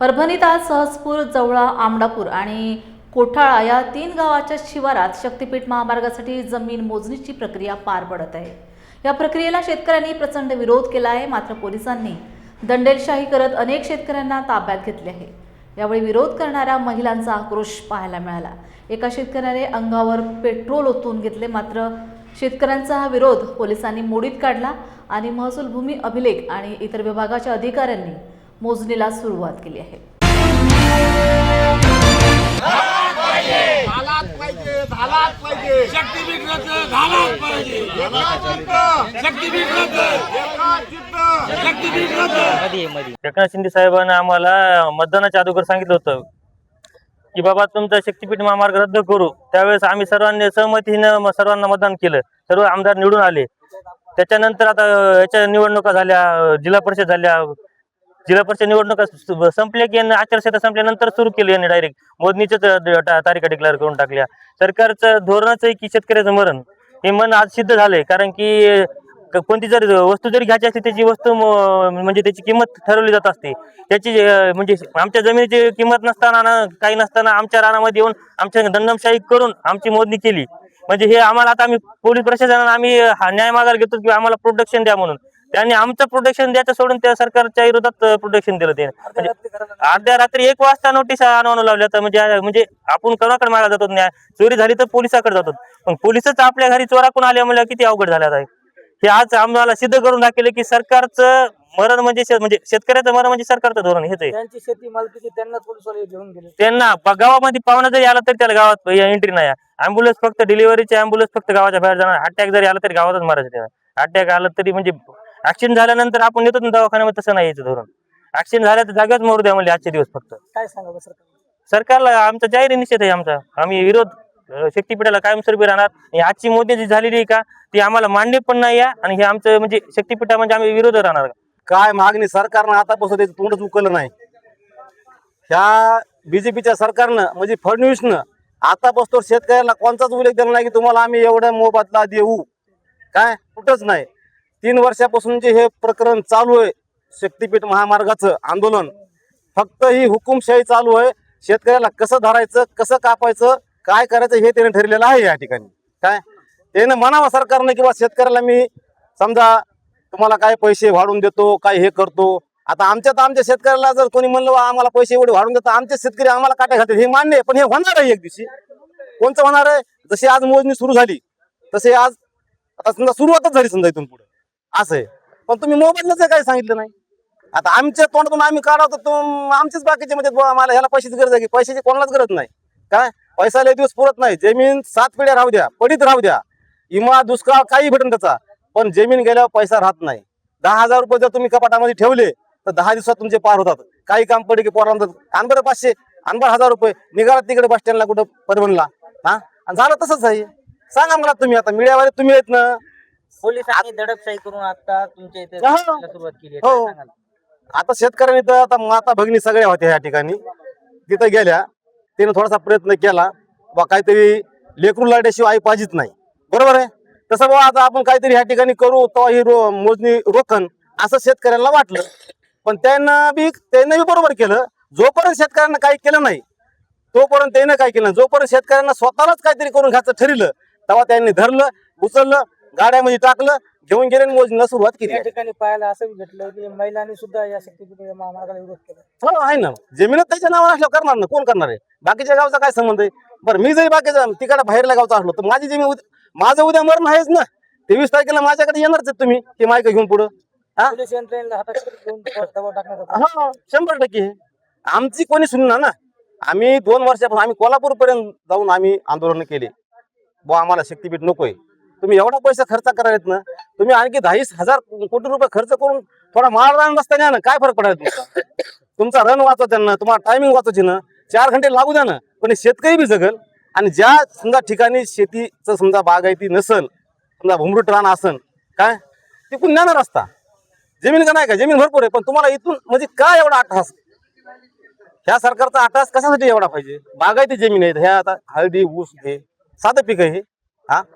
परभणीत आज सहजपूर, जवळा, आमडापूर आणि कोठाळा या 3 गावाच्या शिवारात शक्तीपीठ महामार्गासाठी जमीन मोजणीची प्रक्रिया पार पडत आहे। या प्रक्रियेला शेतकऱ्यांनी प्रचंड विरोध केला आहे, मात्र पोलिसांनी दंडेलशाही करत अनेक शेतकऱ्यांना ताब्यात घेतले आहे। यावेळी विरोध करणाऱ्या महिलांचा आक्रोश पाहायला मिळाला। एका शेतकऱ्याने अंगावर पेट्रोल ओतून घेतले, मात्र शेतकऱ्यांचा हा विरोध पोलिसांनी मोडीत काढला आणि महसूल भूमी अभिलेख आणि इतर विभागाच्या अधिकाऱ्यांनी मोजणीला सुरुवात केली आहे। एकनाथ शिंदे साहेबांनी आम्हाला मतदानाच्या अगोदर सांगितलं होतं की बाबा तुमचा शक्तीपीठ महामार्ग रद्द करू। त्यावेळेस आम्ही सर्वांनी सहमतीने सर्वांना मतदान केलं, सर्व आमदार निवडून आले। त्याच्यानंतर आता याच्या निवडणुका झाल्या, जिल्हा परिषद झाल्या, जिल्हा परिषद निवडणुका संपल्या की आचारसंहिता संपल्यानंतर सुरू केली यांनी डायरेक्ट मोजणीच्याच तारीखा डिक्लेअर करून टाकल्या। सरकारचं धोरणच आहे की शेतकऱ्याचं मरण हे मन आज सिद्ध झालंय, कारण की कोणती जर वस्तू जरी घ्यायची असते त्याची वस्तू म्हणजे त्याची किंमत ठरवली जात असते। त्याची म्हणजे आमच्या जमिनीची किंमत नसताना काही नसताना आमच्या रानामध्ये येऊन आमच्या दंडमशाही करून आमची मोजणी केली। म्हणजे हे आम्हाला आता आम्ही पोलीस प्रशासनाला आम्ही न्याय मागायला घेतो की आम्हाला प्रोटेक्शन द्या म्हणून। त्यांनी आमचं प्रोटेक्शन द्यायचं सोडून त्या सरकारच्या विरोधात प्रोटेक्शन दिलं। ते म्हणजे अर्ध्या रात्री 1 वाजता नोटीस आणून लावल्या तर म्हणजे आपण कोणाकडे मागायला जातो न्याय? चोरी झाली तर पोलिसाकडे जातो, पण पोलिसच आपल्या घरी चोराकडून आले म्हणजे किती अवघड झालं आहे। हे आज आम्हाला सिद्ध करून दाखवले की सरकारचं मरण म्हणजे शेतकऱ्याचं मरण म्हणजे सरकारचं धोरण हेच आहे। त्यांची शेती मालकीची त्यांना पोलिसवाले घेऊन गेले। त्यांना गावामध्ये पाहुणा जरी आला तरी त्याला गावात एंट्री नाही। अँब्युलन्स फक्त डिलिव्हरीचे अँब्युलन्स फक्त गावाच्या बाहेर जाणार। अटॅक जरी आला तरी गावातच मारायचं त्यांना। अटॅक आला तरी म्हणजे ऍक्सिडेंट झाल्यानंतर आपण येतो ना दवाखान्यामध्ये, तसं नाही यायचं धोरण। ऍक्सिडेंट झाल्या तर जागेच मरू द्या म्हणजे आजचे दिवस फक्त। काय सांगावं सरकारला आमचा जाहीर निषेध आहे आमचा। आम्ही विरोध शक्तीपीठाला कायमस्वरूपी राहणार। आजची मोदी जी झालेली आहे का ती आम्हाला मान्य पण नाही आहे, आणि हे आमचं म्हणजे शक्तीपीठा म्हणजे आम्ही विरोध राहणार। काय मागणी सरकारनं आतापासून त्याचं तोंडच उकललं नाही। ह्या बीजेपीच्या सरकारनं म्हणजे फडणवीसनं आतापासून शेतकऱ्याला कोणताच उल्लेख दिला नाही की तुम्हाला आम्ही एवढा मोबदला देऊ, काय कुठंच नाही। 3 वर्षापासून जे हे प्रकरण चालू आहे शक्तीपीठ महामार्गाचं आंदोलन, फक्त ही हुकुमशाही चालू आहे। शेतकऱ्याला कसं धरायचं, कसं कापायचं, काय करायचं हे त्याने ठरलेलं आहे। या ठिकाणी काय त्यानं म्हणावं सरकारनं किंवा शेतकऱ्याला मी समजा तुम्हाला काय पैसे वाढवून देतो, काय हे करतो। आता आमच्या शेतकऱ्याला जर कोणी म्हणलं आम्हाला पैसे एवढे वाढवून देतो, आमचे शेतकरी आम्हाला काट्या घालतात हे मान्य आहे, पण हे होणार आहे एक दिवशी। कोणचं होणार आहे? जशी आज मोजणी सुरू झाली तसे आज आता समजा सुरुवातच झाली समजा इथून पुढे असं आहे, पण तुम्ही मोबदल्याचं काही सांगितलं नाही। आता आमच्या तोंडातून आम्ही काढवतो तो आमचेच बाकीचे म्हणजे आम्हाला ह्याला पैशाची गरज आहे की पैशाची कोणालाच गरज नाही। काय पैसा लय दिवस पुरत नाही। जमीन 7 पिढ्या राहू द्या, पडीत राहू द्या, इमा दुष्काळ काही भेटेल त्याचा, पण जमीन गेल्यावर पैसा राहत नाही। 10,000 रुपये जर तुम्ही कपाटामध्ये ठेवले तर 10 दिवसात तुमचे पार होतात। काही काम पडे की पोरांना आण बरं 500 आण बरं 1000 रुपये निघाला तिकडे बस स्टँडला कुठं परभणला, हा झालं तसंच आहे। सांगा मला तुम्ही, आता मीडियावाले तुम्ही आहेत ना। पोलिसांनी दडपशाही करून आता तुमच्या इथे सुरुवात केली हो, आता शेतकऱ्यांनी तर आता माता भगिनी सगळ्या होत्या या ठिकाणी, तिथं गेल्या, तिने थोडासा प्रयत्न केला बा काहीतरी लेकरू लाड्याशिवाय आई पाहिजेच नाही, बरोबर आहे। तसं बाबा आता आपण काहीतरी ह्या ठिकाणी करू तेव्हा ही मोजणी रोखन असं शेतकऱ्यांना वाटलं, पण त्यांना बी बरोबर केलं। जोपर्यंत शेतकऱ्यांना काही केलं नाही तोपर्यंत त्यानं काय केलं, जोपर्यंत शेतकऱ्यांना स्वतःलाच काहीतरी करून घ्यायचं ठरलं तेव्हा त्यांनी धरलं, उचललं, गाड्यामध्ये टाकलं, घेऊन गेले, मोजणीला सुरुवात केली। या ठिकाणी पाहायला असं भेटलं की महिलांनी सुद्धा या शक्तीपीठ महामार्गाला विरोध केला। हो आहे ना, जमीनच त्याच्या नावावर असल्यावर करणार ना, कोण करणार आहे? बाकीच्या गावचा काय संबंध आहे? बरं मी जरी बाकीच्या तिकडे बाहेरल्या गावचा असलो तर माझी जमीन माझं उद्या मरण आहेच ना। 23 तारखेला माझ्याकडे येणारच आहेत तुम्ही ते मायक घेऊन पुढं, हा पोलीस यंत्रणेला हातात घेऊन दबाव टाकण्यात होता। हो 100% आमची कोणी सुनणार ना। आम्ही 2 वर्षापासून आम्ही कोल्हापूर पर्यंत जाऊन आम्ही आंदोलन केले, बुवा आम्हाला शक्तीपीठ नकोय। तुम्ही एवढा पैसा खर्च करायला ना, तुम्ही आणखी 10,000 कोटी रुपये खर्च करून थोडा माळरान रस्ता न्या ना, काय फरक पडायला तुमचा रन वाचवायचा ना, तुम्हाला टायमिंग वाचवायची ना, 4 घंटे लागू द्या ना, पण शेतकरी बी जगल। आणि ज्या समजा ठिकाणी शेतीचं समजा बागायती नसल, समजा भुमरूट रान असन काय तिकून न्या ना रस्ता। जमीन का नाही का, जमीन भरपूर आहे, पण तुम्हाला इथून म्हणजे काय एवढा अट्टहास? ह्या सरकारचा अट्टहास कशासाठी एवढा पाहिजे? बागायती जमीन आहे ह्या, आता हळदी ऊस हे साधं पीक आहे, हा